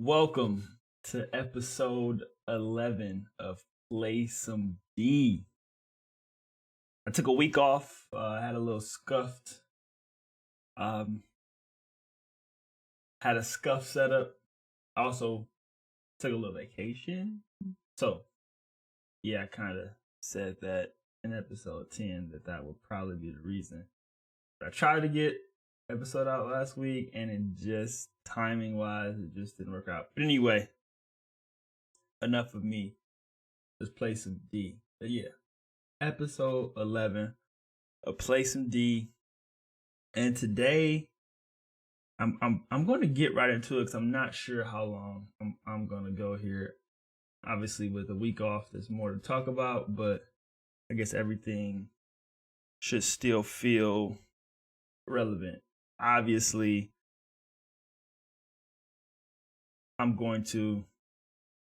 Welcome to episode 11 of Play Some D. I took a week off. I had a little scuffed. Had a scuff setup. I also took a little vacation. So, yeah, I kind of said that in episode 10 that would probably be the reason. But I tried to get episode out last week, and it just timing wise, it just didn't work out. But anyway, enough of me. Let's play some D. But yeah, episode 11 of Play Some D. And today, I'm going to get right into it because I'm not sure how long I'm going to go here. Obviously, with a week off, there's more to talk about, but I guess everything should still feel relevant. Obviously, I'm going to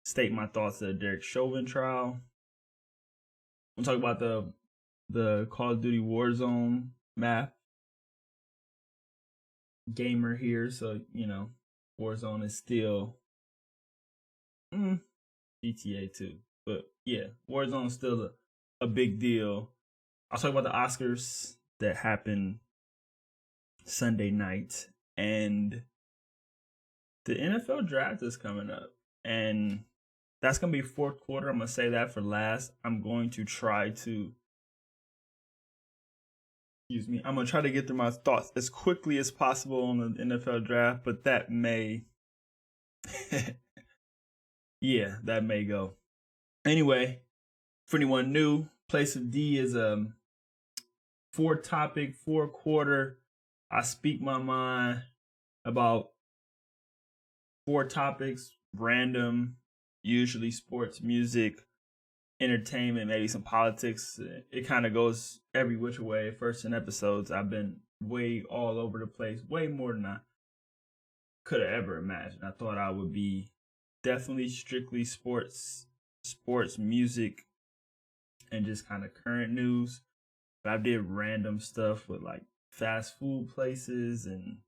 state my thoughts of the Derek Chauvin trial. I'm talking about the Call of Duty Warzone map. Gamer here, so Warzone is still GTA 2, but yeah, Warzone is still a big deal. I'll talk about the Oscars that happened Sunday night, and the NFL draft is coming up, and that's gonna be fourth quarter. I'm gonna say that for last. I'm going to try to I'm gonna try to get through my thoughts as quickly as possible on the NFL draft, but that may that may go. Anyway, for anyone new, Play Some D is a 4-topic, 4-quarter. I speak my mind about 4 topics, random, usually sports, music, entertainment, maybe some politics. It kind of goes every which way. First in episodes, I've been way all over the place, way more than I could have ever imagined. I thought I would be definitely strictly sports, music, and just kind of current news. But I did random stuff with like fast food places, and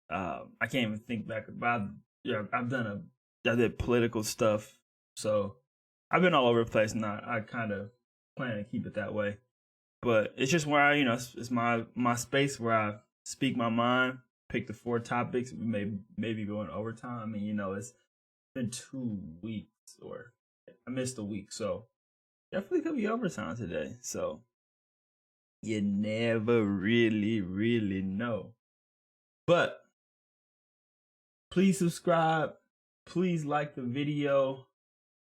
I can't even think back about. I did political stuff, so I've been all over the place, and I kind of plan to keep it that way. But it's just where it's my space where I speak my mind, pick the 4 topics, maybe go in overtime. I mean, it's been 2 weeks, or I missed a week, so definitely could be overtime today. So you never really know. But please subscribe, please like the video,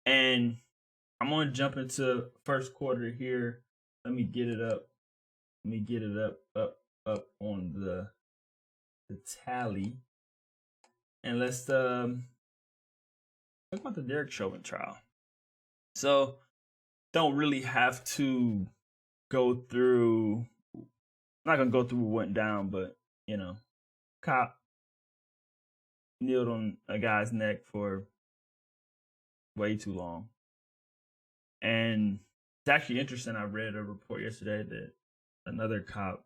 and I'm going to jump into first quarter here. Let me get it up. Up on the tally. And let's talk about the Derek Chauvin trial. So, don't really have to go through. I'm not going to go through what went down, but, cop kneeled on a guy's neck for way too long. And it's actually interesting. I read a report yesterday that another cop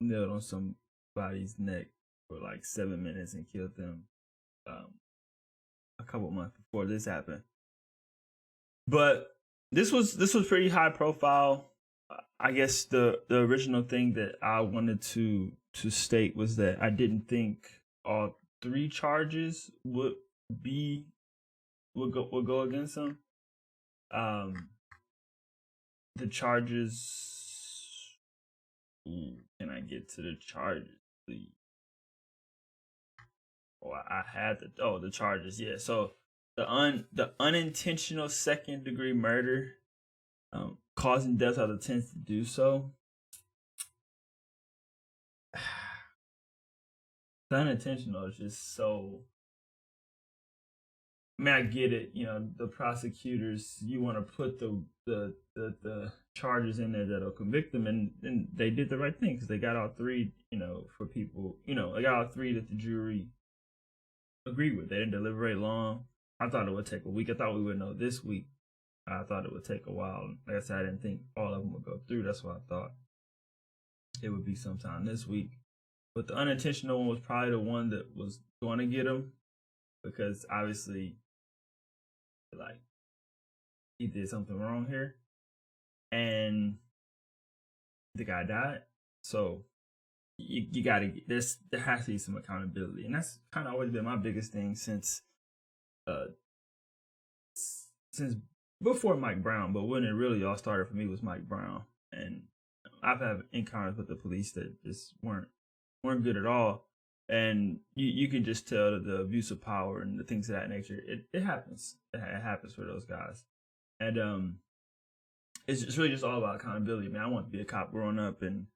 kneeled on somebody's neck for like 7 minutes and killed them a couple months before this happened. But this was pretty high profile. I guess the original thing that I wanted to state was that I didn't think all 3 charges would go against him. The charges. Ooh, can I get to the charges, please? Oh, I had the charges. Yeah, so the unintentional second-degree murder, causing death out of intent to do so. The unintentional is just so. I mean, I get it. The prosecutors, you want to put the charges in there that'll convict them, and they did the right thing because they got all 3. For people, they got all 3 that the jury agreed with. They didn't deliberate long. I thought it would take a week. I thought we would know this week. I thought it would take a while. Like I said, I didn't think all of them would go through. That's what I thought it would be sometime this week. But the unintentional one was probably the one that was going to get him. because obviously, like, he did something wrong here, and the guy died. So you gotta get this. There has to be some accountability, and that's kind of always been my biggest thing uh since before Mike Brown. But when it really all started for me was Mike Brown, and I've had encounters with the police that just weren't good at all, and you can just tell the abuse of power and the things of that nature. It happens. It happens for those guys, and it's really just all about accountability. Man, I want to be a cop growing up, and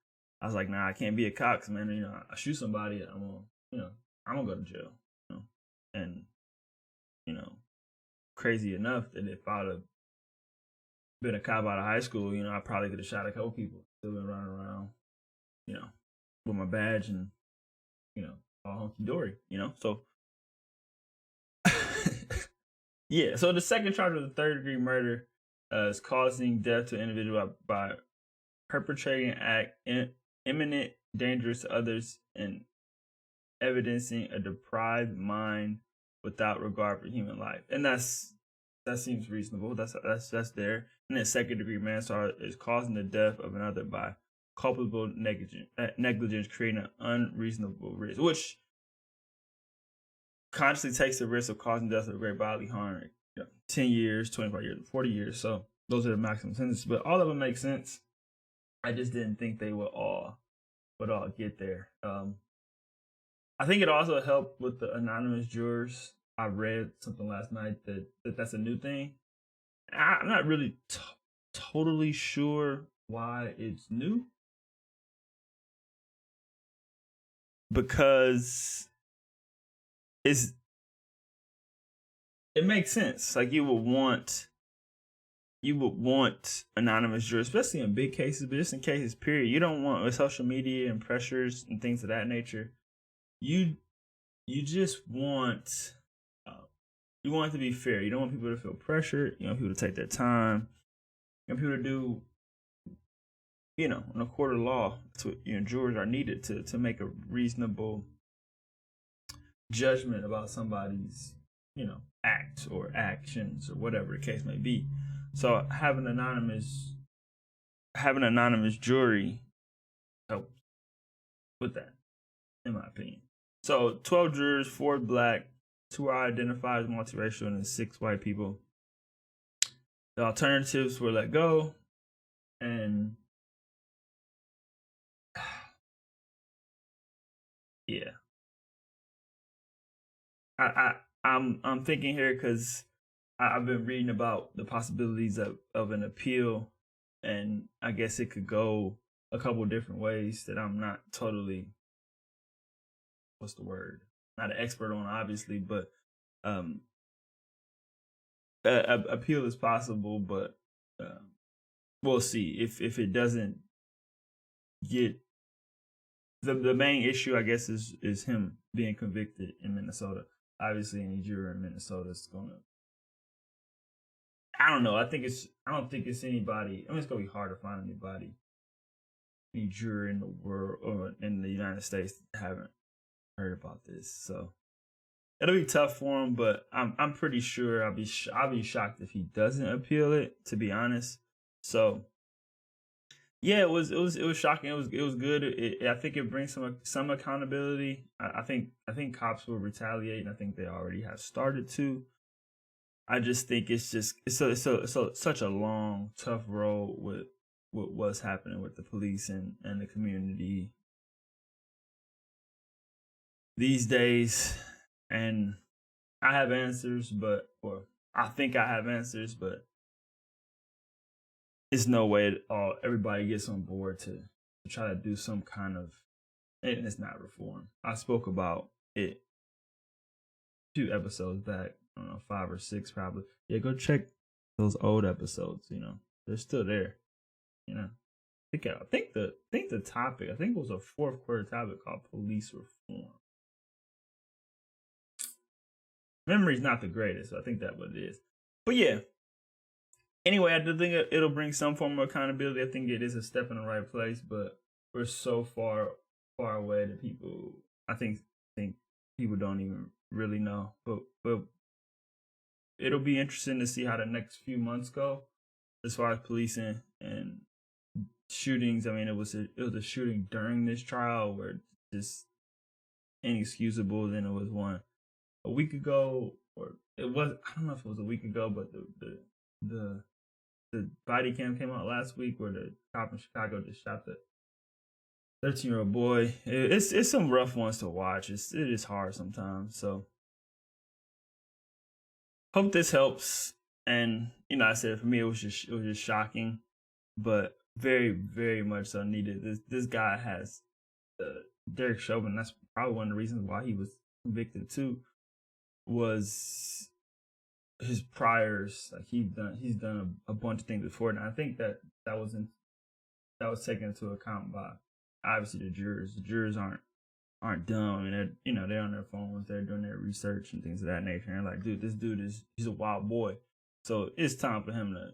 I was like, nah, I can't be a cop, 'cause, man, I shoot somebody, I'm gonna go to jail, and crazy enough that if I'd have been a cop out of high school, I probably could have shot a couple people, still been running around, with my badge and all hunky dory, So yeah, so the second charge of the third degree murder is causing death to an individual by perpetrating an act imminent dangerous to others and evidencing a deprived mind without regard for human life, and that seems reasonable. That's there. And then second degree manslaughter is causing the death of another by culpable negligence, creating an unreasonable risk, which consciously takes the risk of causing death of great bodily harm. 10 years, 25 years, 40 years. So those are the maximum sentences, but all of them make sense. I just didn't think they would all get there. I think it also helped with the anonymous jurors. I read something last night that's a new thing. I'm not really totally sure why it's new, because it makes sense. Like, you would want anonymous jurors, especially in big cases, but just in cases, period. You don't want, with social media and pressures and things of that nature, you just want you want it to be fair. You don't want people to feel pressured. You want people to take their time. You want people to do, in a court of law, that's what jurors are needed to make a reasonable judgment about somebody's act or actions or whatever the case may be. So having an anonymous jury helps with that, in my opinion. So 12 jurors, 4 black, 2 are identified as multiracial, and 6 white people. The alternatives were let go, and yeah, I'm thinking here because I've been reading about the possibilities of an appeal, and I guess it could go a couple different ways that I'm not totally, what's the word? Not an expert on, obviously, but appeal is possible, but we'll see if it doesn't get the main issue, I guess, is him being convicted in Minnesota. Obviously, any juror in Minnesota is gonna. I don't know. I don't think it's anybody. I mean, it's gonna be hard to find any juror in the world or in the United States that haven't heard about this. So it'll be tough for him, but I'm pretty sure I'll be shocked if he doesn't appeal it, to be honest. So yeah, it was shocking. It was good. I think it brings some accountability. I think cops will retaliate, and I think they already have started to. I just think it's such a long, tough road with what's happening with the police and the community these days. And I have answers, or I think I have answers, but it's no way everybody gets on board to try to do some kind of, and it's not reform. I spoke about it 2 episodes back. I don't know, 5 or 6 probably. Yeah, go check those old episodes. They're still there. I think the topic, I think it was a 4th quarter topic called police reform. Memory's not the greatest, so I think that's what it is. But yeah. Anyway, I do think it'll bring some form of accountability. I think it is a step in the right place, but we're so far away that people, I think people don't even really know. But it'll be interesting to see how the next few months go as far as policing and shootings. I mean, it was a shooting during this trial where it's just inexcusable. Then it was one a week ago, or it was, I don't know if it was a week ago, but the body cam came out last week where the cop in Chicago just shot the 13-year-old boy. It's some rough ones to watch. It is hard sometimes. So hope this helps. And I said for me it was just shocking, but very, very much so needed. This guy has Derek Chauvin. That's probably one of the reasons why he was convicted too. Was his priors. Like he's done a bunch of things before, and I think that was taken into account by obviously the jurors. The jurors aren't dumb, and they're on their phones, they're doing their research and things of that nature. And like, dude, this dude he's a wild boy, so it's time for him to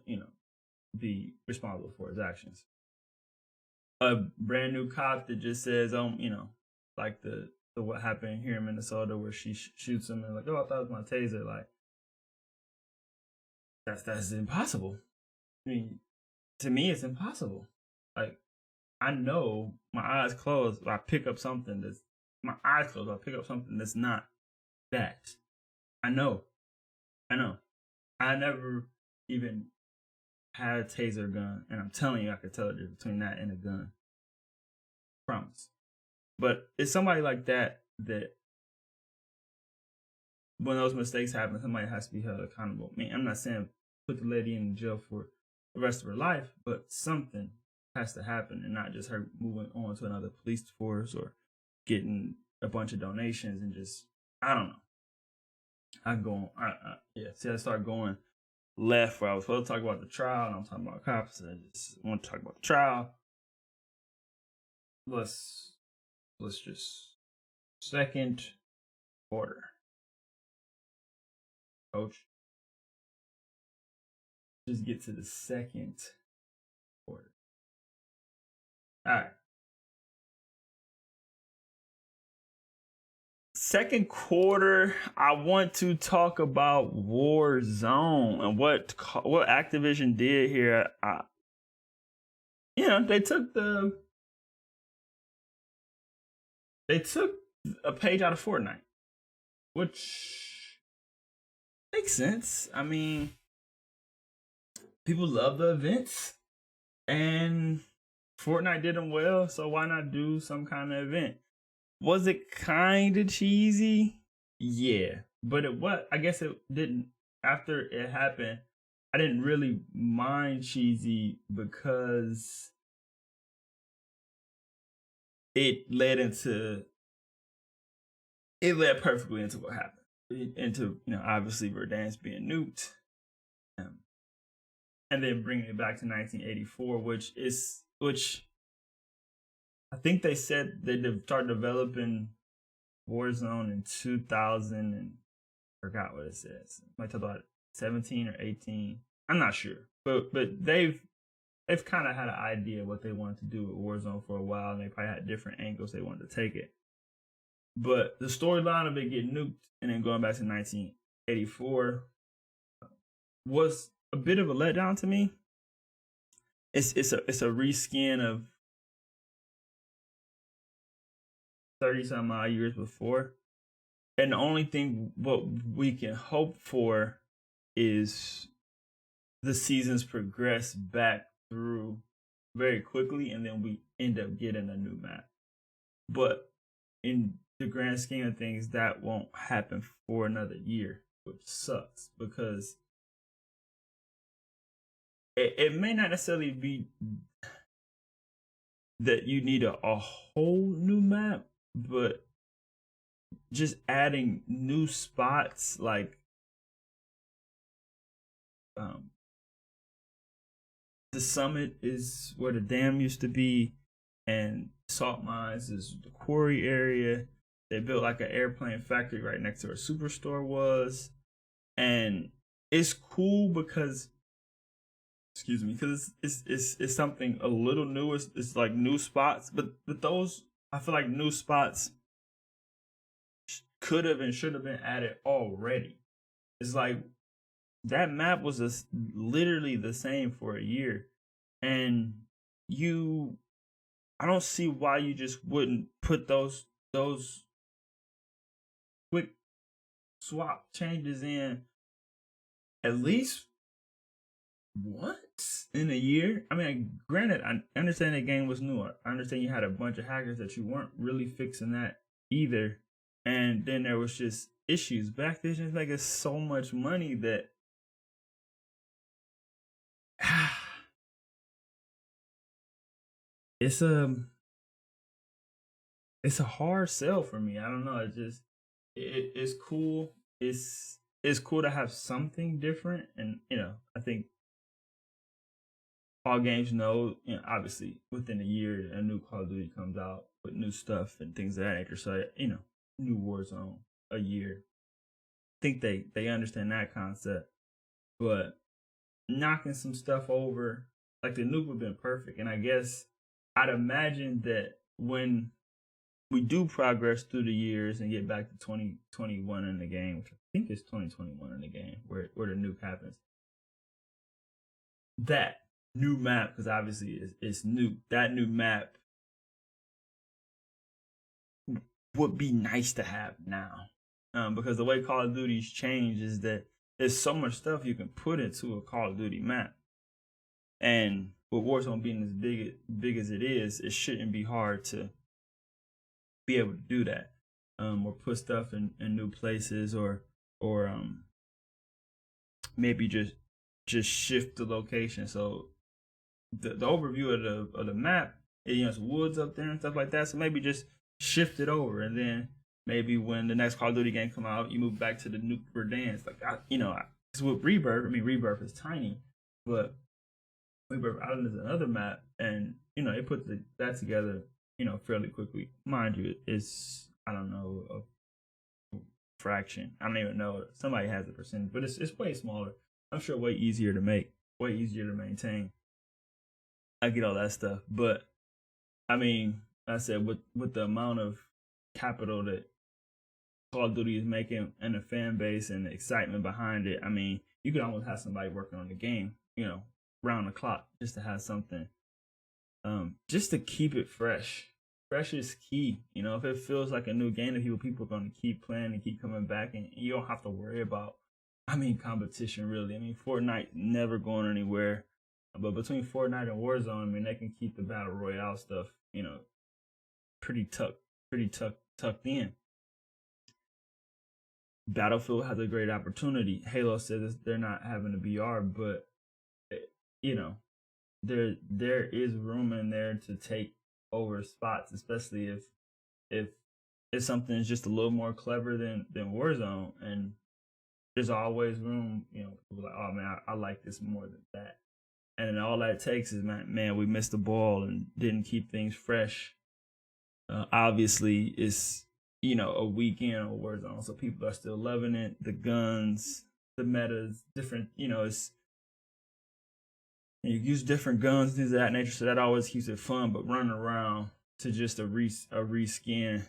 be responsible for his actions. A brand new cop that just says like the what happened here in Minnesota where she shoots him and like, oh, I thought it was my taser. Like that's impossible. I mean, to me, it's impossible. Like, I know my eyes closed, I pick up something that's not that. I know. I never even had a taser gun, and I'm telling you, I could tell the difference between that and a gun. Promise. But it's somebody like that when those mistakes happen, somebody has to be held accountable. I mean, I'm not saying put the lady in jail for the rest of her life, but something has to happen, and not just her moving on to another police force or getting a bunch of donations and just, I don't know. I start going left where I was supposed to talk about the trial, and I'm talking about cops, and I just want to talk about the trial. Let's just second quarter. Coach. Just get to the second quarter. All right. Second quarter, I want to talk about Warzone and what Activision did here. They took a page out of Fortnite, which makes sense. I mean, people love the events, and Fortnite did them well, so why not do some kind of event? Was it kind of cheesy? Yeah, but I guess it didn't. After it happened, I didn't really mind cheesy because it led perfectly into what happened. Into obviously Verdansk being nuked, and then bringing it back to 1984, which I think they said they started developing Warzone in 2000 and forgot what it says. I talk about 17 or 18. I'm not sure, but they've kind of had an idea of what they wanted to do with Warzone for a while, and they probably had different angles they wanted to take it. But the storyline of it getting nuked and then going back to 1984 was a bit of a letdown to me. It's a reskin of 30-some odd years before, and the only thing what we can hope for is the seasons progress back through very quickly, and then we end up getting a new map. But in the grand scheme of things, that won't happen for another year, which sucks because it may not necessarily be that you need a whole new map, but just adding new spots like the summit is where the dam used to be, and salt mines is the quarry area. They built like an airplane factory right next to where Superstore was, and it's cool because it's something a little new. It's like new spots, but those, I feel like new spots could have and should have been added already. It's like that map was literally the same for a year, and I don't see why you just wouldn't put those quick swap changes in at least once in a year. I mean, granted, I understand the game was new. I understand you had a bunch of hackers that you weren't really fixing that either, and then there was just issues. But Activision's making so much money that it's a hard sell for me. I don't know. It's cool. It's cool to have something different, and I think all games know. Obviously, within a year, a new Call of Duty comes out with new stuff and things of that nature. So new Warzone a year. I think they understand that concept, but knocking some stuff over, like the nuke would have been perfect. And I guess I'd imagine that when we do progress through the years and get back to 2021 in the game, which I think is 2021 in the game, where the nuke happens, that new map, because obviously it's new, that new map would be nice to have now. Because the way Call of Duty's changed is that there's so much stuff you can put into a Call of Duty map. And with Warzone being as big as it is, it shouldn't be hard to be able to do that. Or put stuff in new places, or maybe just shift the location. So the overview of the map, it's woods up there and stuff like that. So maybe just shift it over, and then maybe when the next Call of Duty game come out, you move back to the nuclear dance. Like because with Rebirth, I mean Rebirth is tiny, but Rebirth Island is another map, and it puts that together fairly quickly. Mind you, it's, I don't know, a fraction. I don't even know. Somebody has the percentage, but it's way smaller. I'm sure way easier to make, way easier to maintain. I get all that stuff, but I mean, I said with the amount of capital that Call of Duty is making and the fan base and the excitement behind it, I mean, you could almost have somebody working on the game, round the clock, just to have something, just to keep it fresh. Fresh is key. If it feels like a new game, people are going to keep playing and keep coming back, and you don't have to worry about, competition really. Fortnite never going anywhere, but between Fortnite and Warzone, they can keep the battle royale stuff, pretty tucked in. Battlefield has a great opportunity. Halo says they're not having a BR, but there is room in there to take over spots, especially if something is just a little more clever than Warzone, and there's always room. People like, oh man, I like this more than that, and then all that takes is man, we missed the ball and didn't keep things fresh. Obviously, it's a weekend on Warzone, so people are still loving it. The guns, the metas, different. It's you use different guns, things of that nature, so that always keeps it fun. But running around to just a reskin,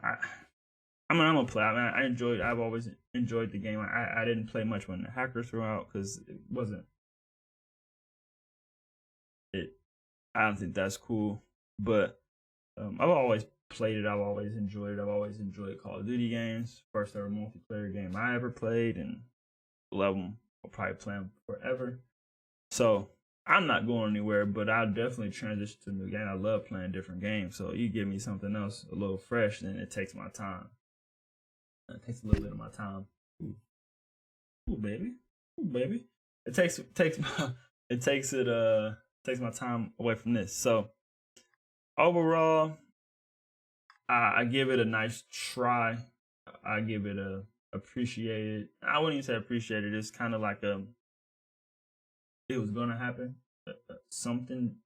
I'm gonna play. I've always enjoyed the game. I didn't play much when the hackers were out because it wasn't. I don't think that's cool, but I've always played it. I've always enjoyed it. I've always enjoyed Call of Duty games. First ever multiplayer game I ever played, and love them. I'll probably play them forever. So I'm not going anywhere, but I'll definitely transition to a new game. I love playing different games. So you give me something else a little fresh, then it takes my time. It takes a little bit of my time. Ooh, baby. Ooh, baby. It takes my time away from this. So overall, I give it a nice try. I give it a appreciated. I wouldn't even say appreciated. It's kind of like it was gonna happen. Something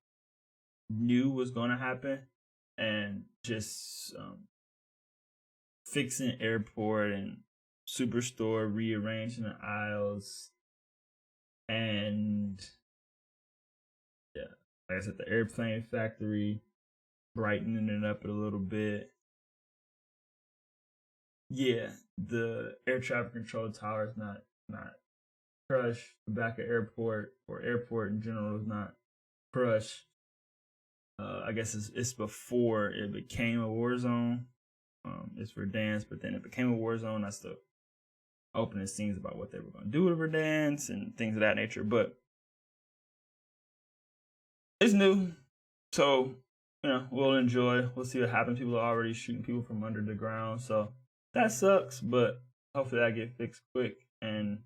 new was gonna happen, and just fixing airport and superstore, rearranging the aisles, and yeah, like I said, the airplane factory, brightening it up a little bit. Yeah, the air traffic control tower is not crushed. The back of airport or airport in general is not crushed. I guess it's before it became a war zone. It's Verdansk, but then it became a war zone. That's the opening scenes about what they were going to do with Verdansk and things of that nature. But it's new, so we'll enjoy. We'll see what happens. People are already shooting people from under the ground, so that sucks. But hopefully that get fixed quick, and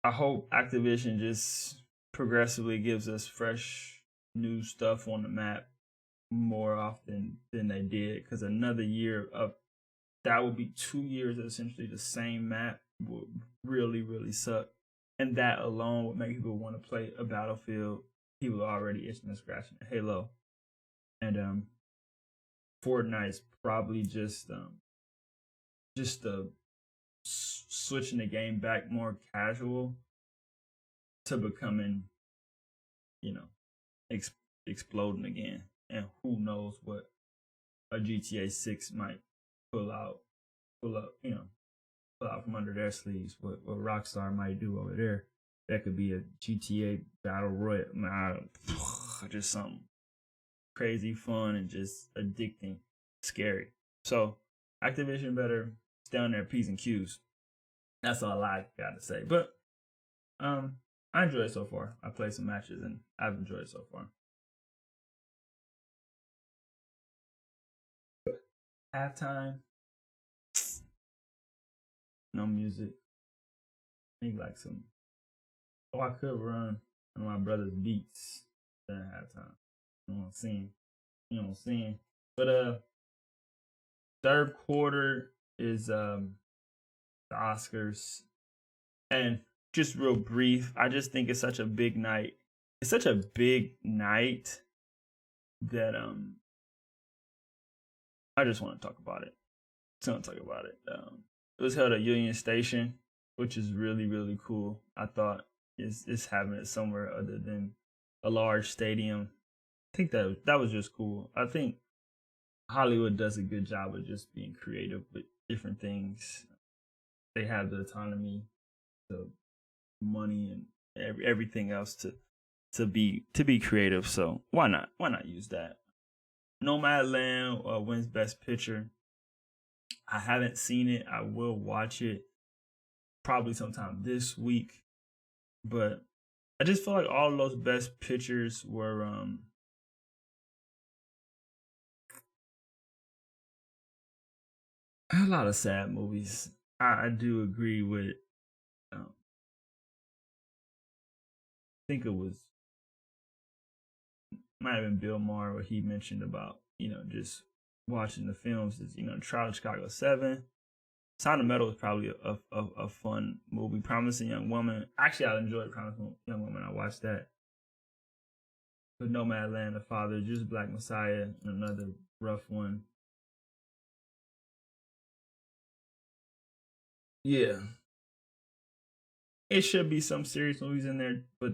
I hope Activision just progressively gives us fresh new stuff on the map more often than they did, because another year of that would be 2 years of essentially the same map would really suck, and that alone would make people want to play a Battlefield. People are already itching and scratching at Halo, and Fortnite's probably just switching the game back more casual to becoming exploding again. And who knows what a GTA 6 might pull out from under their sleeves. What Rockstar might do over there. That could be a GTA battle royale. Just something crazy fun and just addicting, scary. So Activision better stay on their P's and Q's. That's all I gotta say. But I enjoy it so far. I played some matches and I've enjoyed it so far. Halftime, no music. Maybe like some. Oh, I could run one of my brother's beats during halftime. You know what I'm saying? But third quarter is the Oscars. And just real brief, I just think it's such a big night. It's such a big night that I just want to talk about it. It was held at Union Station, which is really cool. I thought it's having it somewhere other than a large stadium. I think that was just cool. I think Hollywood does a good job of just being creative with different things. They have the autonomy, the money, and everything else to be creative. So why not use that? Nomadland wins Best Picture. I haven't seen it. I will watch it probably sometime this week. But I just feel like all of those Best Pictures were a lot of sad movies. I do agree with. I think it was might have been Bill Maher where he mentioned about just watching the films. Is Trial of Chicago 7. Sound of Metal is probably a fun movie. Promising Young Woman. Actually, I enjoyed Promising Young Woman. I watched that. But Nomadland, The Father, Just Black Messiah, another rough one. Yeah, it should be some serious movies in there, but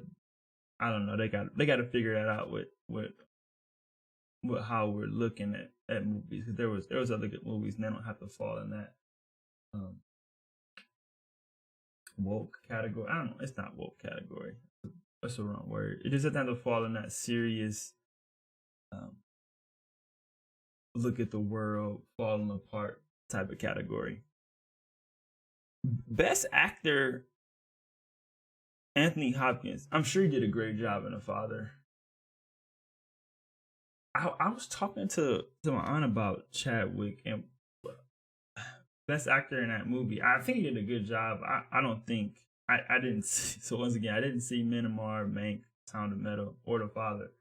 I don't know. They got to figure that out with how we're looking at movies. Because there was other good movies, and they don't have to fall in that woke category. I don't know. It's not woke category. That's the wrong word. It just doesn't have to fall in that serious look at the world falling apart type of category. Best actor, Anthony Hopkins. I'm sure he did a great job in The Father. I was talking to my aunt about Chadwick and best actor in that movie. I think he did a good job. I don't think I didn't see, so once again I didn't see Minamar, Mank, Sound of Metal, or The Father,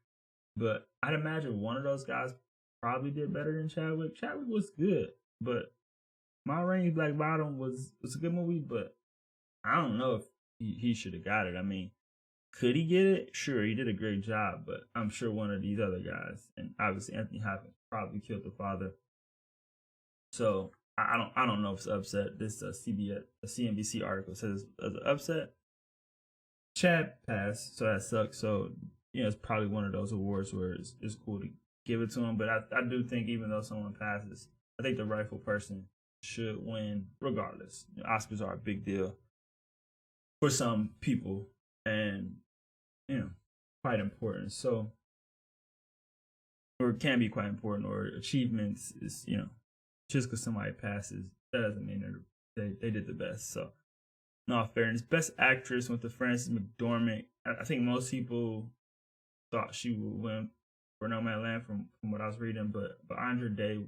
but I'd imagine one of those guys probably did better than Chadwick. Chadwick was good, but Ma Rainey's Black Bottom was a good movie, but I don't know if he should have got it. I mean, could he get it? Sure, he did a great job, but I'm sure one of these other guys, and obviously Anthony Hopkins, probably killed The Father. So I don't know if it's upset. This CNBC article says as an upset. Chad passed, so that sucks. So it's probably one of those awards where it's cool to give it to him. But I do think even though someone passes, I think the rightful person should win regardless. Oscars are a big deal for some people, and quite important. So, or it can be quite important, or achievements is just because somebody passes, that doesn't mean they did the best. So, in all fairness, best actress went to Frances McDormand. I think most people thought she would win for Nomadland from what I was reading, but Andra Day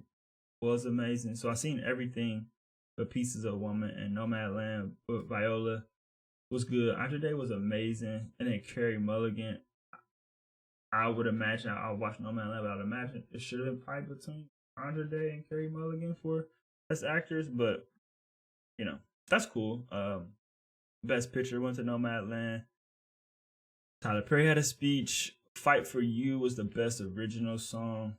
was amazing. So I seen everything but Pieces of a Woman and Nomadland, but Viola was good. Andra Day was amazing, and then Carey Mulligan. I would imagine I'll watch Nomadland, but I'd imagine it should have been probably between Andra Day and Carey Mulligan for best actors, but that's cool. Best Picture went to Nomadland. Tyler Perry had a speech. Fight for You was the best original song.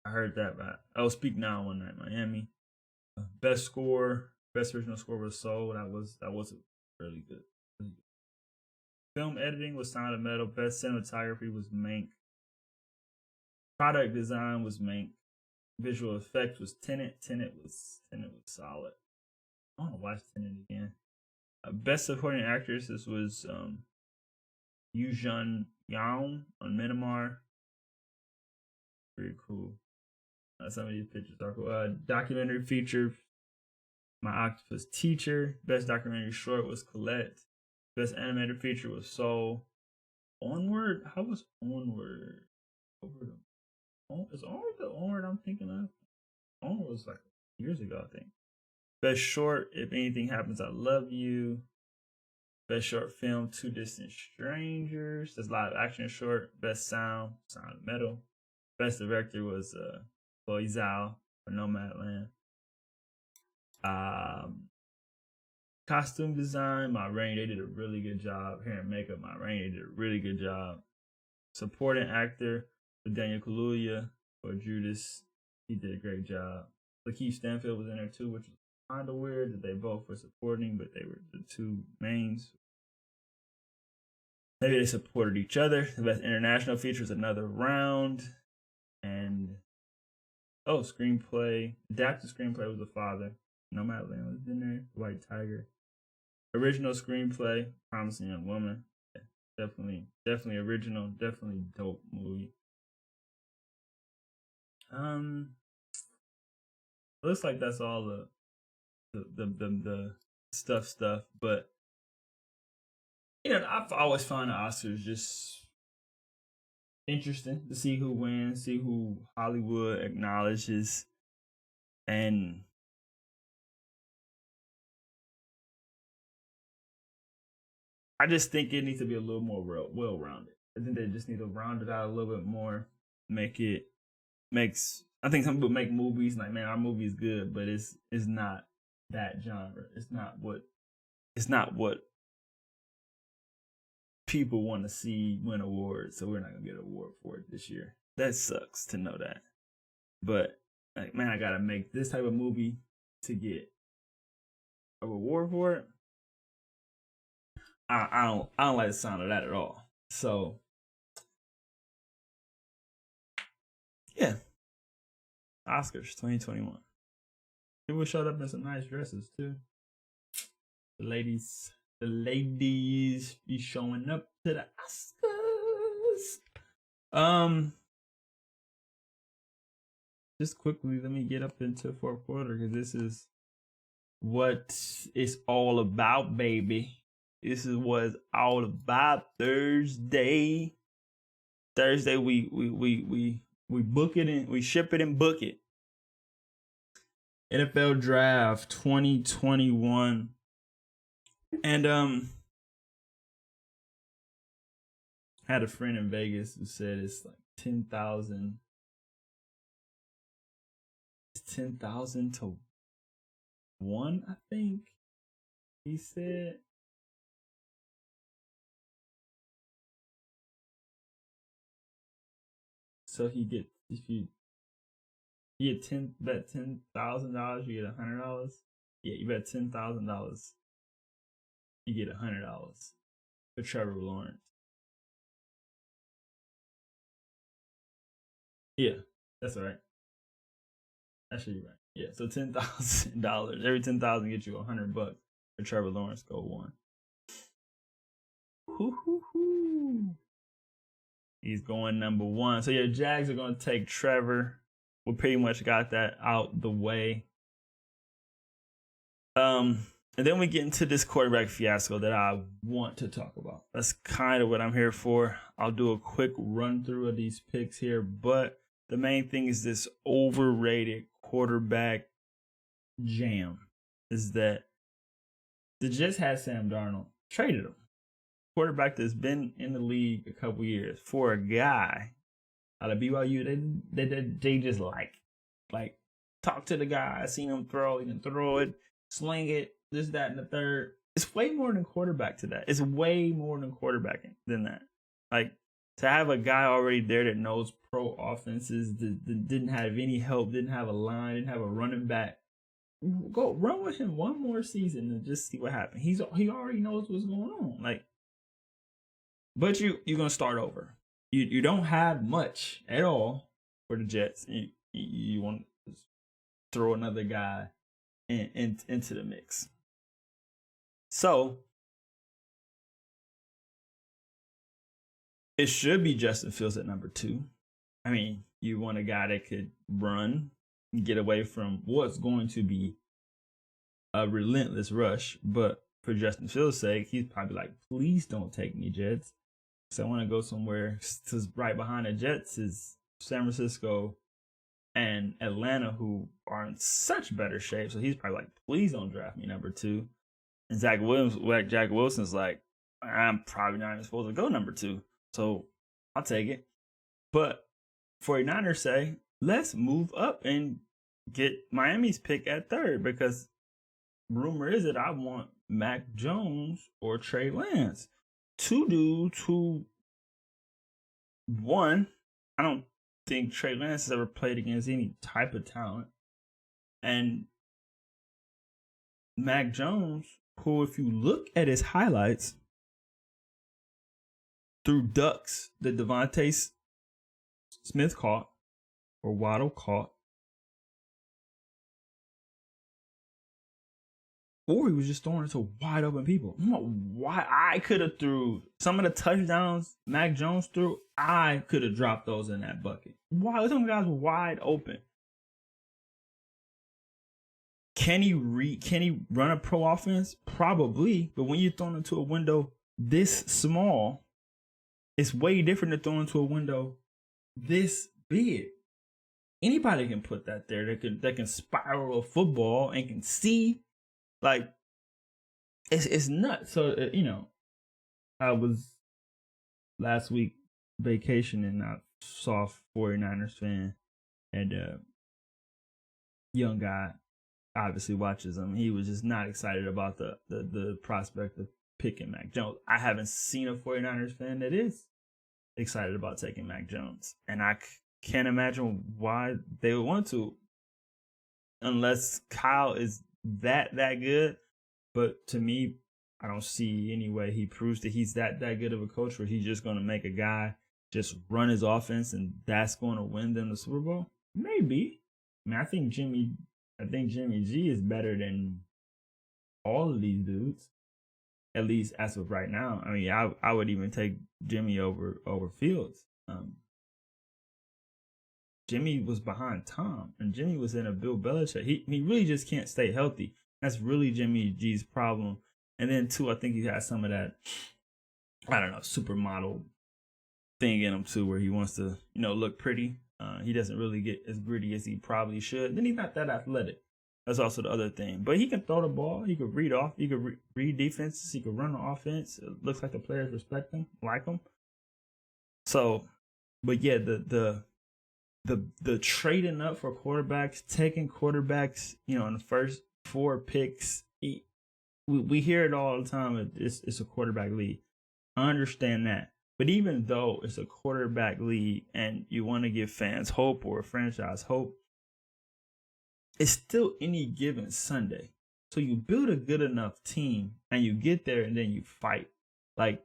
I heard that by Speak Now One Night Miami. Best score, best original score was Soul. That was really good. Really good. Film editing was Sound of Metal. Best cinematography was Mank. Product design was Mank. Visual effects was Tenet. Tenet was solid. I want to watch Tenet again. Best supporting actress, this was Yu Jun Yang on Myanmar. Pretty cool. Some of these pictures are cool. Documentary feature, My Octopus Teacher. Best documentary short was Colette. Best animated feature was Soul. Onward? How was Onward? Is Onward the Onward I'm thinking of? Onward was like years ago, I think. Best short, If Anything Happens, I Love You. Best short film, Two Distant Strangers. That's live action short. Best sound, Sound of Metal. Best director was Chloe Zhao for Nomadland. Costume design, Ma Rainey, they did a really good job. Hair and makeup, Ma Rainey did a really good job. Supporting actor for Daniel Kaluuya for Judas, he did a great job. Lakeith Stanfield was in there too, which was kind of weird that they both were supporting, but they were the two mains. Maybe they supported each other. The best international feature was Another Round. And screenplay. Adapted screenplay was The Father. Nomadland was in there. White Tiger. Original screenplay, Promising Young Woman. Yeah, definitely original. Definitely dope movie. Looks like that's all the stuff. But I've always found the Oscars just interesting to see who wins, see who Hollywood acknowledges, and I just think it needs to be a little more well-rounded. I think they just need to round it out a little bit more, I think some people make movies like, man, our movie is good, but it's not that genre. It's not what people want to see win awards, so we're not gonna get an award for it this year. That sucks to know that. But like, man, I gotta make this type of movie to get a reward for it. I don't like the sound of that at all. So yeah. Oscars 2021. People showed up in some nice dresses too. The ladies be showing up to the Oscars. Just quickly, let me get up into fourth quarter because this is what it's all about, baby. This is what it's all about. Thursday, we book it and we ship it and book it. NFL Draft 2021. And had a friend in Vegas who said it's like 10,000. It's 10,000 to 1, I think. He said. So if you bet $10,000, you get $100. Yeah, you bet $10,000, you get $100 for Trevor Lawrence. Yeah, that's all right. That should be right. Yeah, so $10,000. Every 10,000 gets you $100 for Trevor Lawrence go one. He's going number one. So your Jags are going to take Trevor. We pretty much got that out the way. And then we get into this quarterback fiasco that I want to talk about. That's kind of what I'm here for. I'll do a quick run through of these picks here, but the main thing is this overrated quarterback jam is that the Jets had Sam Darnold, traded him. Quarterback that's been in the league a couple years for a guy out of BYU they just like talk to the guy. I seen him throw, he can throw it, sling it, this, that, and the third. It's way more than quarterback to that. It's way more than quarterbacking than that. Like, to have a guy already there that knows pro offenses, that didn't have any help, didn't have a line, didn't have a running back. Go run with him one more season and just see what happens. He already knows what's going on. Like, but you're gonna start over. You don't have much at all for the Jets. You want to throw another guy into the mix. So it should be Justin Fields at number 2. I mean, you want a guy that could run and get away from what's going to be a relentless rush. But for Justin Fields' sake, he's probably like, please don't take me, Jets. So I want to go somewhere. Because right behind the Jets is San Francisco and Atlanta, who are in such better shape. So he's probably like, please don't draft me number 2. And Jack Wilson's like, I'm probably not even supposed to go number 2. So I'll take it. But 49ers say, let's move up and get Miami's pick at 3rd, because rumor is that I want Mac Jones or Trey Lance. 2 dudes who, one, I don't think Trey Lance has ever played against any type of talent. And Mac Jones, who, if you look at his highlights, through ducks that Devontae Smith caught or Waddle caught, or he was just throwing it to wide open people. Why I could have threw some of the touchdowns Mac Jones threw, I could have dropped those in that bucket. Why? Some guys were wide open. Can he run a pro offense? Probably, but when you're thrown into a window this small, it's way different than throwing into a window this big. Anybody can put that there. That can spiral a football and can see. Like, it's nuts. So, I was last week vacationing. I saw a 49ers fan, and young guy obviously watches them. He was just not excited about the prospect of picking Mac Jones. I haven't seen a 49ers fan that is excited about taking Mac Jones, and I can't imagine why they would want to, unless Kyle is that good. But to me, I don't see any way he proves that he's that good of a coach where he's just going to make a guy just run his offense and that's going to win them the Super Bowl. Maybe. I mean, I think Jimmy G is better than all of these dudes, at least as of right now. I mean, I would even take Jimmy over Fields. Jimmy was behind Tom, and Jimmy was in a Bill Belichick. He really just can't stay healthy. That's really Jimmy G's problem. And then, too, I think he has some of that, I don't know, supermodel thing in him, too, where he wants to, look pretty. He doesn't really get as gritty as he probably should. Then he's not that athletic. That's also the other thing. But he can throw the ball. He could read off. He could read defenses. He could run the offense. It looks like the players respect him, like him. So, but yeah, the trading up for quarterbacks, taking quarterbacks, in the first 4 picks, we hear it all the time. It's a quarterback league. I understand that. But even though it's a quarterback league and you want to give fans hope or a franchise hope, it's still any given Sunday. So you build a good enough team and you get there and then you fight. Like,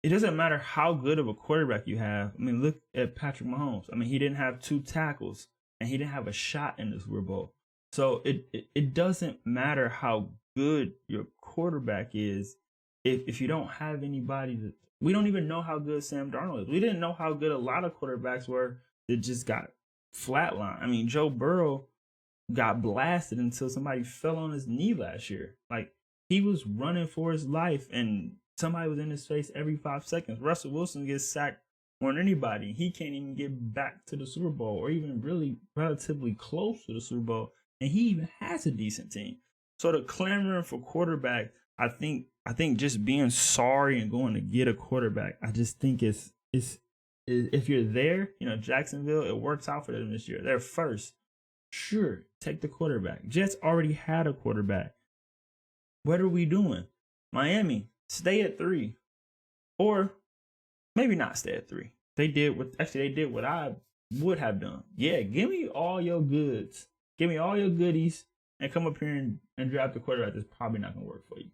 it doesn't matter how good of a quarterback you have. I mean, look at Patrick Mahomes. I mean, he didn't have 2 tackles and he didn't have a shot in the Super Bowl. So it doesn't matter how good your quarterback is if you don't have anybody that we don't even know how good Sam Darnold is. We didn't know how good a lot of quarterbacks were that just got flatlined. I mean, Joe Burrow got blasted until somebody fell on his knee last year. Like, he was running for his life and somebody was in his face every 5 seconds. Russell Wilson gets sacked more than anybody. He can't even get back to the Super Bowl or even really relatively close to the Super Bowl. And he even has a decent team. So the clamoring for quarterback, I think just being sorry and going to get a quarterback, I just think it's if you're there, Jacksonville, it works out for them this year. They're first. Sure, take the quarterback. Jets already had a quarterback. What are we doing? Miami, stay at 3. Or maybe not stay at 3. They did what I would have done. Yeah, give me all your goods. Give me all your goodies and come up here and draft the quarterback that's probably not going to work for you.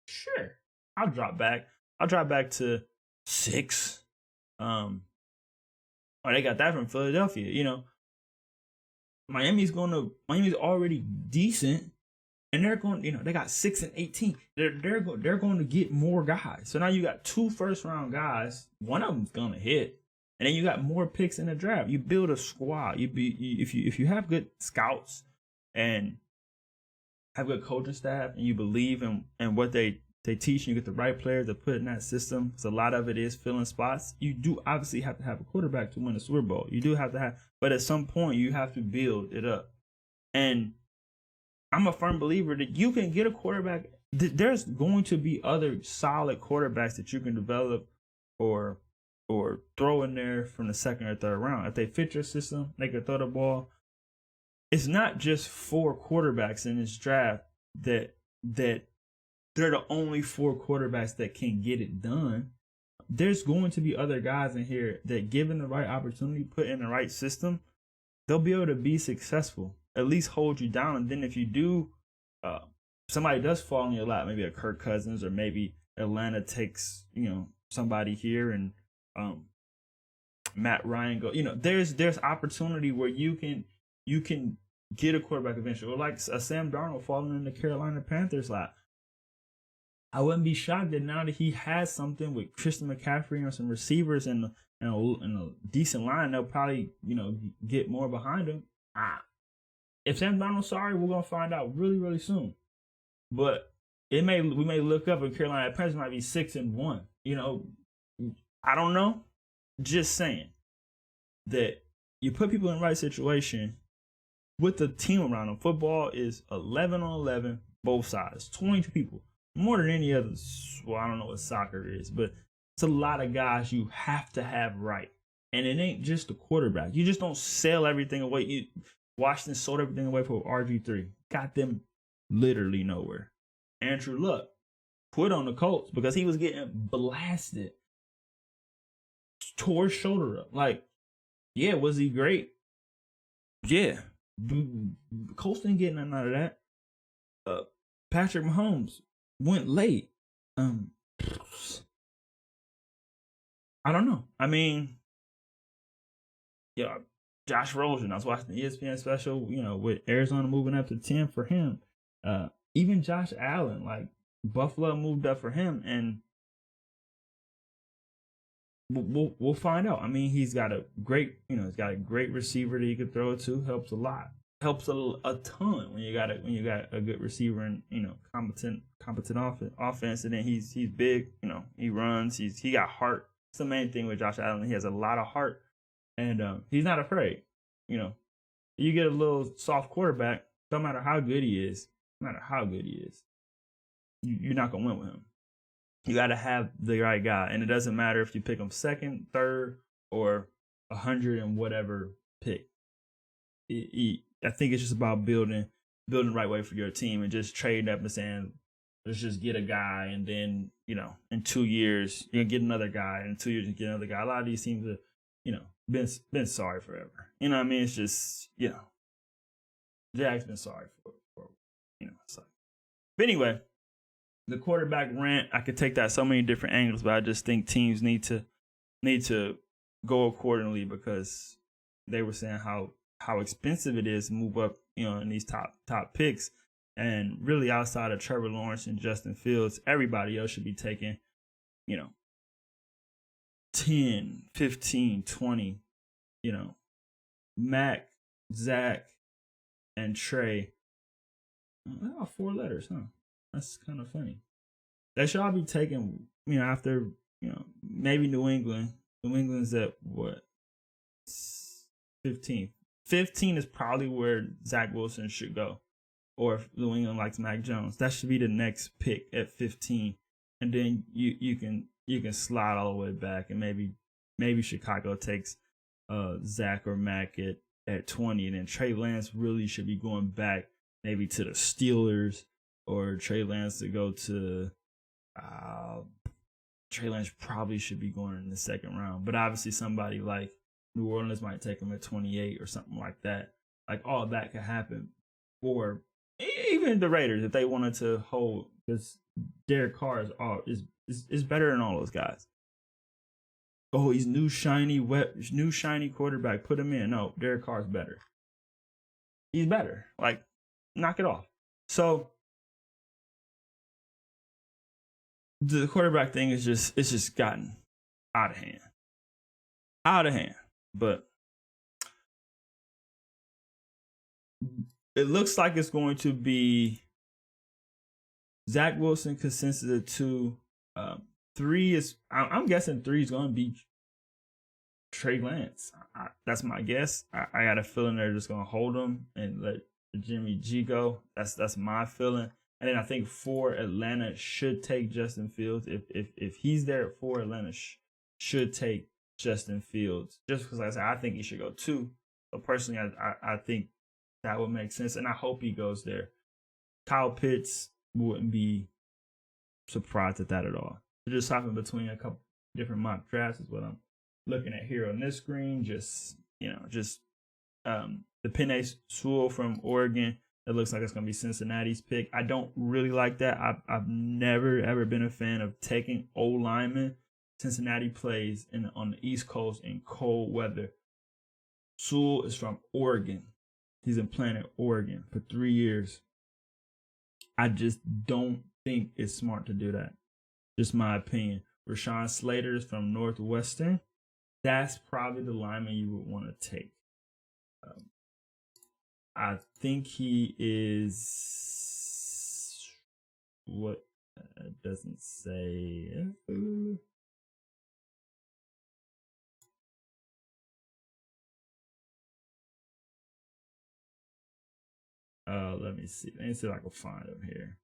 Sure, I'll drop back. I'll drop back to 6. Oh, they got that from Philadelphia. Miami's already decent, and they're going. They got 6 and 18. They're going to get more guys. So now you got 2 first-round guys. One of them's gonna hit, and then you got more picks in the draft. You build a squad. If you have good scouts and have good coaching staff, and you believe in what they teach, and you get the right players to put in that system. Because a lot of it is filling spots. You do obviously have to have a quarterback to win a Super Bowl. You do have to have, but at some point you have to build it up. And I'm a firm believer that you can get a quarterback. There's going to be other solid quarterbacks that you can develop or throw in there from the 2nd or 3rd round. If they fit your system, they can throw the ball. It's not just 4 quarterbacks in this draft that they're the only 4 quarterbacks that can get it done. There's going to be other guys in here that, given the right opportunity, put in the right system, they'll be able to be successful, at least hold you down. And then if you do, somebody does fall in your lap, maybe a Kirk Cousins, or maybe Atlanta takes, somebody here and Matt Ryan go, there's opportunity where you can get a quarterback eventually, or like a Sam Darnold falling in the Carolina Panthers lap. I wouldn't be shocked that now that he has something with Christian McCaffrey and some receivers and a decent line, they'll probably, get more behind him. If Sam Darnold's sorry, we're gonna find out really, really soon. But we may look up and Carolina Panthers might be 6-1. I don't know. Just saying that you put people in the right situation with the team around them. Football is 11 on 11, both sides, 22 people. More than any other, well, I don't know what soccer is, but it's a lot of guys you have to have right. And it ain't just the quarterback. You just don't sell everything away. Washington sold everything away for RG3. Got them literally nowhere. Andrew Luck quit on the Colts because he was getting blasted. Tore his shoulder up. Like, yeah, was he great? Yeah. Colts didn't get nothing out of that. Patrick Mahomes went late. I don't know. I mean, yeah, Josh Rosen. I was watching the ESPN special, with Arizona moving up to 10 for him. Even Josh Allen, like, Buffalo moved up for him, and we'll find out. I mean, he's got a great receiver that he could throw it to. Helps a lot. Helps a ton when you got a good receiver and competent offense, and then he's big. He runs. He got heart. It's the main thing with Josh Allen. He has a lot of heart, and he's not afraid. You get a little soft quarterback. No matter how good he is, you're not gonna win with him. You got to have the right guy, and it doesn't matter if you pick him 2nd, 3rd, or 100 and whatever pick. I think it's just about building the right way for your team, and just trading up and saying, let's just get a guy, and then in 2 years you're gonna get another guy, and in 2 years you get another guy. A lot of these teams have been sorry forever. What I mean? It's just Jack's been sorry for. It's like, but anyway, the quarterback rant, I could take that so many different angles, but I just think teams need to go accordingly, because they were saying how expensive it is to move up, in these top picks. And really, outside of Trevor Lawrence and Justin Fields, everybody else should be taking, 10, 15, 20, Mac, Zach, and Trey. Oh, 4 letters, huh? That's kind of funny. They should all be taken, after, maybe New England. New England's at what? 15. 15 is probably where Zach Wilson should go. Or if New England likes Mac Jones, that should be the next pick at 15. And then you can slide all the way back, and maybe Chicago takes Zach or Mac at 20, and then Trey Lance really should be going back maybe to the Steelers, or Trey Lance to go to Trey Lance probably should be going in the second round. But obviously somebody like New Orleans might take him at 28 or something like that. Like, all that could happen. Or even the Raiders, if they wanted to hold, because Derek Carr is better than all those guys. Oh, he's new shiny quarterback. Put him in. No, Derek Carr's better. He's better. Like, knock it off. So the quarterback thing it's just gotten out of hand. But it looks like it's going to be Zach Wilson consensus at 2. 3 is, I'm guessing 3 is going to be Trey Lance. That's my guess. I got a feeling they're just going to hold him and let Jimmy G go. That's my feeling. And then I think 4, Atlanta should take Justin Fields. If he's there at 4, Atlanta should take Justin Fields. Just because, like I said, I think he should go 2. So personally, I think that would make sense, and I hope he goes there. Kyle Pitts wouldn't be surprised at that at all. They're just hopping between a couple different mock drafts is what I'm looking at here on this screen. The Penei Sewell from Oregon. It looks like it's going to be Cincinnati's pick. I don't really like that. I've never, ever been a fan of taking old linemen. Cincinnati plays on the East Coast in cold weather. Sewell is from Oregon. He's been playing at Oregon for 3 years. I just don't think it's smart to do that. Just my opinion. Rashawn Slater is from Northwestern. That's probably the lineman you would want to take. I think he is what doesn't say. Let me see. Let me see if I can find him here.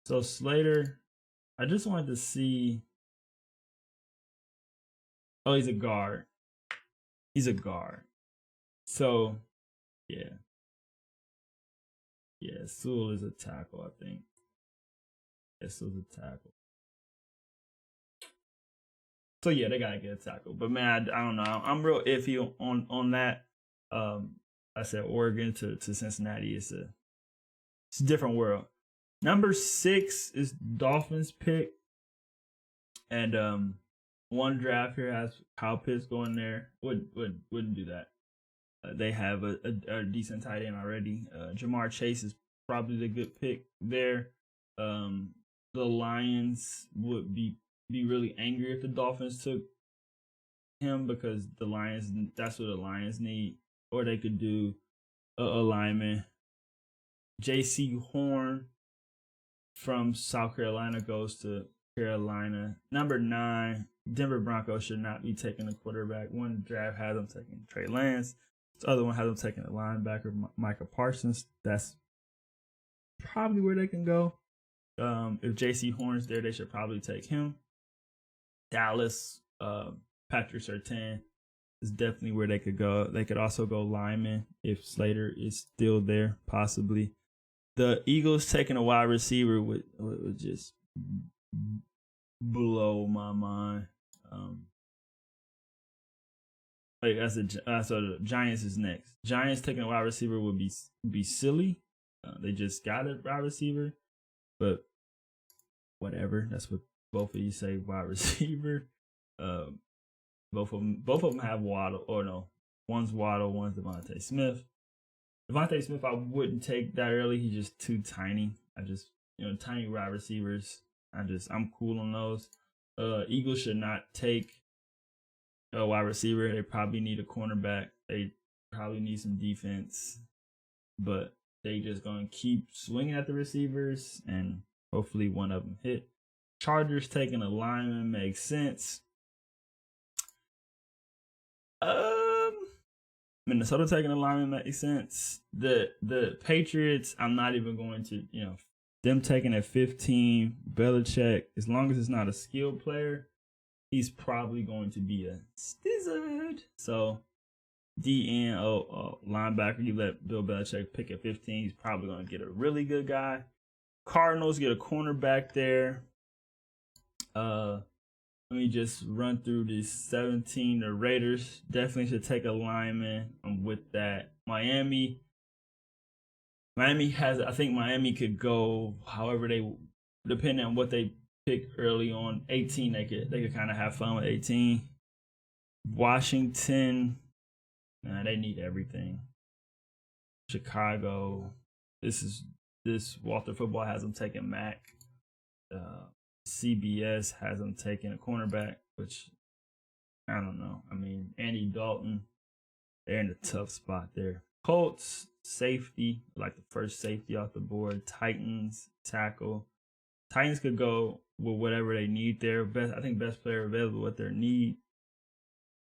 So Slater, I just wanted to see. Oh, he's a guard. So, yeah. Yeah, Sewell is a tackle, I think. Yeah, Sewell's a tackle. So, yeah, they got to get a tackle. But, man, I don't know. I'm real iffy on that. I said Oregon to Cincinnati. It's a different world. Number 6 is Dolphins pick. And one draft here has Kyle Pitts going there. Wouldn't do that. They have a decent tight end already. Jamar Chase is probably the good pick there. The Lions would be really angry if the Dolphins took him, because that's what the Lions need. Or they could do a lineman. J.C. Horn from South Carolina goes to Carolina. Number 9, Denver Broncos should not be taking a quarterback. One draft has them taking Trey Lance. The other one has them taking a linebacker, Micah Parsons. That's probably where they can go. If J.C. Horn's there, they should probably take him. Dallas, Patrick Surtain is definitely where they could go. They could also go lineman if Slater is still there, possibly. The Eagles taking a wide receiver would just blow my mind. Like so the Giants is next. Giants taking a wide receiver would be silly. They just got a wide receiver, but whatever. That's what both of you say. Wide receiver. Both of them have Waddle, or no, one's Waddle, one's Devontae Smith. Devontae Smith, I wouldn't take that early. He's just too tiny. I just, tiny wide receivers. I'm cool on those. Eagles should not take a wide receiver. They probably need a cornerback. They probably need some defense, but they just gonna keep swinging at the receivers, and hopefully one of them hit. Chargers taking a lineman makes sense. Minnesota taking a lineman makes sense. The Patriots, I'm not even going to, them taking at 15, Belichick, as long as it's not a skilled player, he's probably going to be a stizzard. So, DN, linebacker, you let Bill Belichick pick at 15, he's probably going to get a really good guy. Cardinals get a cornerback there. Let me just run through these 17. The Raiders definitely should take a lineman. I'm with that. Miami has, I think Miami could go however they, depending on what they pick early on. 18, they could kind of have fun with 18. Washington, they need everything. Chicago, this Walter Football has them taking Mac. CBS has them taking a cornerback, which I don't know. I mean, Andy Dalton, they're in a tough spot there. Colts, safety, like the first safety off the board. Titans, tackle. Titans could go with whatever they need there. I think best player available at their need.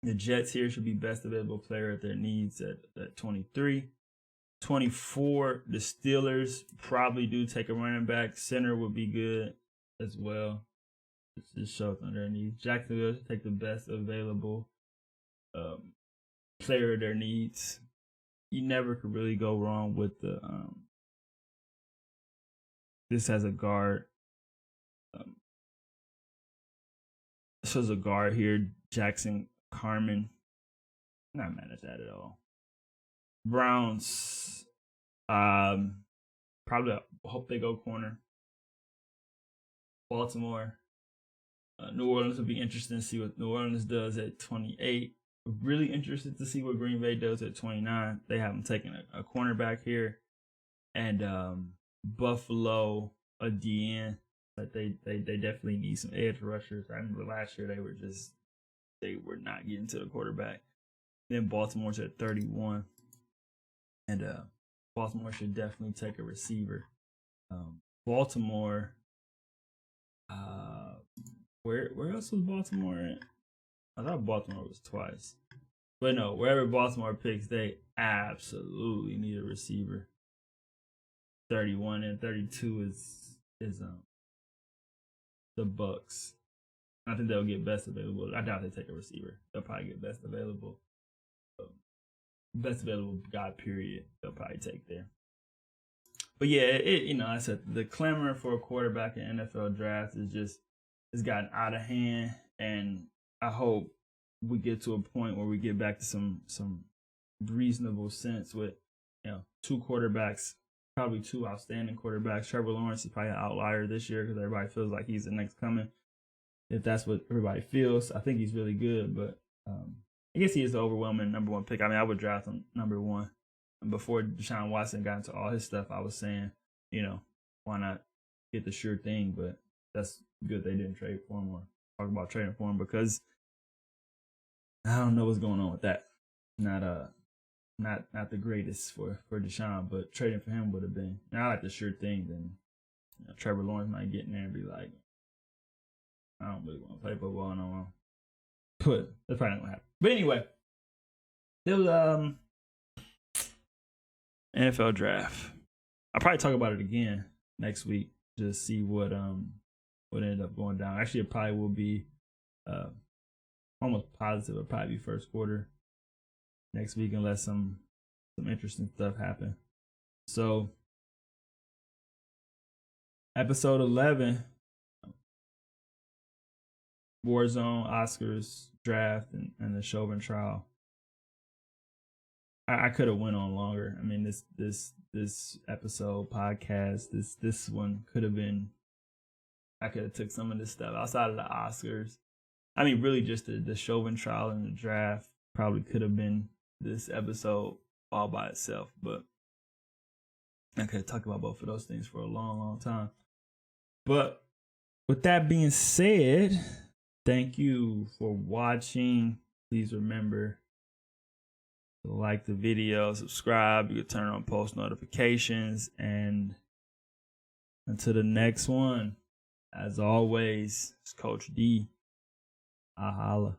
The Jets here should be best available player at their needs at 23. 24, the Steelers probably do take a running back. Center would be good as well. It's just shows on their needs. Jacksonville should take the best available player of their needs. You never could really go wrong with the this has a guard. This was a guard here, Jackson Carmen. Not mad at that at all. Browns, probably hope they go corner. Baltimore, New Orleans would be interesting to see what New Orleans does at 28. Really interested to see what Green Bay does at 29. They haven't taken a cornerback here, and Buffalo a DN, but they definitely need some edge rushers. I remember last year they were not getting to the quarterback. Then Baltimore's at 31, and Baltimore should definitely take a receiver. Baltimore. Where else was Baltimore at? I thought Baltimore was twice. But no, wherever Baltimore picks, they absolutely need a receiver. 31 and 32 is the Bucks. I think they'll get best available. I doubt they take a receiver. They'll probably get best available. Best available guy, period. They'll probably take there. But yeah, I said the clamor for a quarterback in NFL draft has gotten out of hand, and I hope we get to a point where we get back to some reasonable sense with two quarterbacks, probably two outstanding quarterbacks. Trevor Lawrence is probably an outlier this year because everybody feels like he's the next coming. If that's what everybody feels, I think he's really good, but I guess he is the overwhelming number one pick. I mean, I would draft him number one. And before Deshaun Watson got into all his stuff, I was saying, why not get the sure thing? But that's good they didn't trade for him or talk about trading for him, because I don't know what's going on with that. Not the greatest for Deshaun, but trading for him would have been. I like the sure thing. Then Trevor Lawrence might get in there and be like, I don't really want to play football no more. But that's probably not gonna happen. But anyway, there was NFL draft. I'll probably talk about it again next week, just see what ended up going down. Actually, it probably will be almost positive. It'll probably be first quarter next week, unless some interesting stuff happen. So, episode 11, Warzone, Oscars, draft, and the Chauvin Trial. I could have went on longer. I mean, this episode podcast, this one could have been. I could have took some of this stuff outside of the Oscars. I mean, really, just the Chauvin Trial and the draft probably could have been this episode all by itself. But I could have talked about both of those things for a long, long time. But with that being said, thank you for watching. Please remember to like the video, subscribe. You can turn on post notifications. And until the next one, as always, it's Coach D. Holla.